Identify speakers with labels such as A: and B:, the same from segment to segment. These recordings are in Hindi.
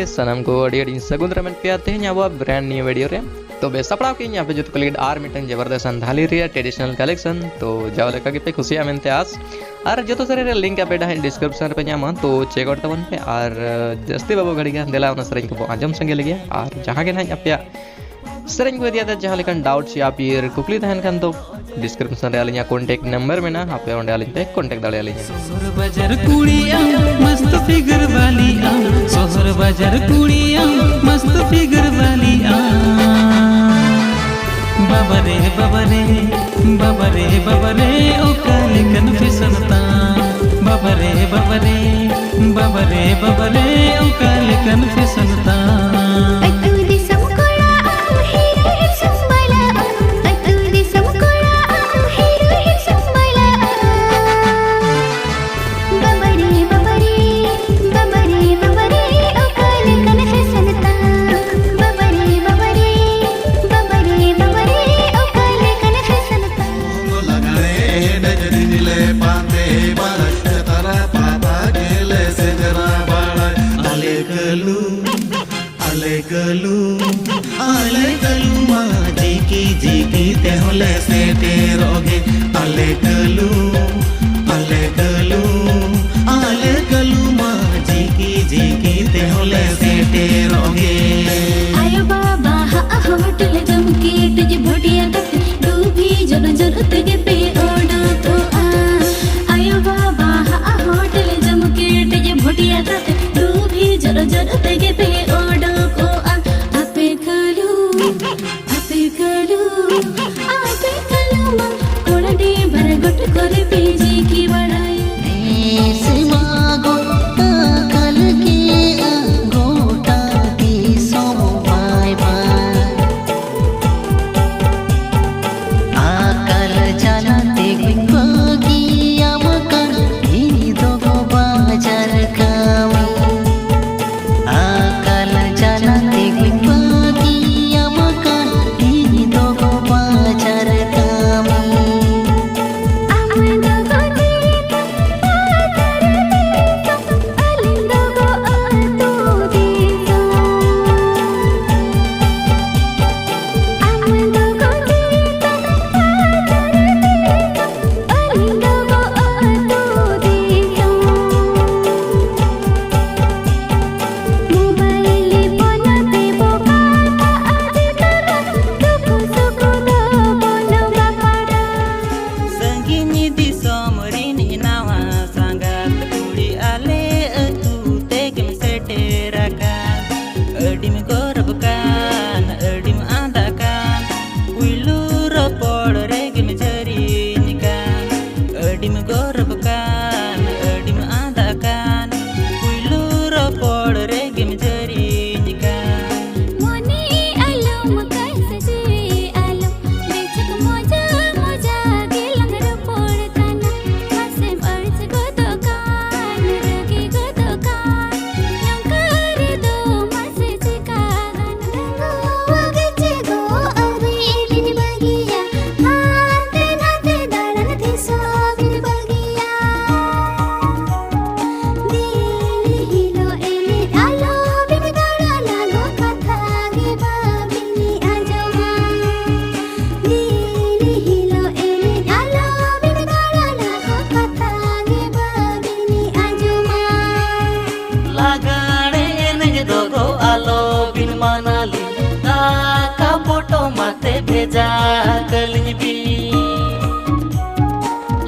A: सनम को अड़ी सगुन रमन पे तेहन अब ब्रांड न्यू वीडियो रे तो बे सपड़ा की यहाँ पे जो को लगे आर मिटन जबरदस्त धाली रे ट्रेडिशनल कलेक्शन तो जाव लेका के पे खुशिया मेनते आस और जो सारे लिंक पे डाइन डिस्क्रिप्शन पे नामा तो चेक आउट तबन पे और जस्ती बाबू घड़ी के देला उन सरें को आजम संगे लगे और जहाँ के ना पे सरें को दिया जहाँ लेकिन डाउट्स या फिर कुकली तहन खान तो डिस्क्रिप्शन रे आलिया कांटेक्ट नंबर में ना आपे ओंडे आलिन पे कांटेक्ट दाले आलिया
B: सोहर बाजार कुड़िया मस्त फिगर वाली सोहर बाजार कुड़िया मस्त फिगर वाली बाबरे बाबरे बाबरे बाबरे ओ काले कन्फेशन ता बाबरे बाबरे बाबरे बाबरे ओ काले कन्फेशन ता आले कलू माँ जीकी ते होले से तेरोगे आले कलू माँ जीकी ते होले से तेरोगे
C: आयो बाबा होटल जमके तुझे भोटिया तक डूबी जन तुझे पे ओडो तो आयो बाबा होटल जमके तुझे भोटिया तक डूबी जन तुझे पे ओडो को आपे कलू मां थोड़ा दे भर गुट करे पेजी की बड़ाई
B: भेजा कलिंग भी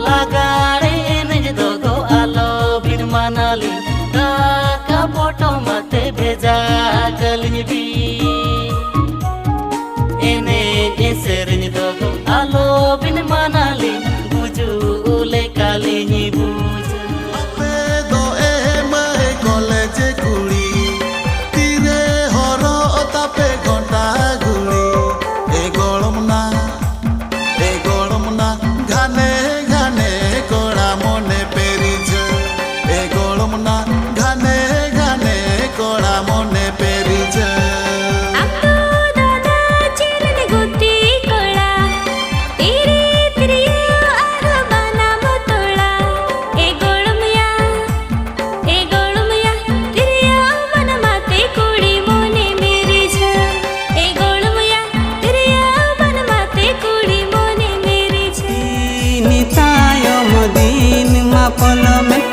B: लगाड़े नज दोगो आलो बिन मनाली का फोटो मते भेजा कलिंग भी एने एसरन दोगो आलो बिन मनाली बुझू ले कालिंग बुझ
D: आपे दो ए माए कॉलेज कुड़ी तीरे हरो तापे घंटा गुड़ी घाने घाने कोड़ा मने पेरिज ए गोलमना घाने घाने कोड़ा मने पेरिज
B: पल में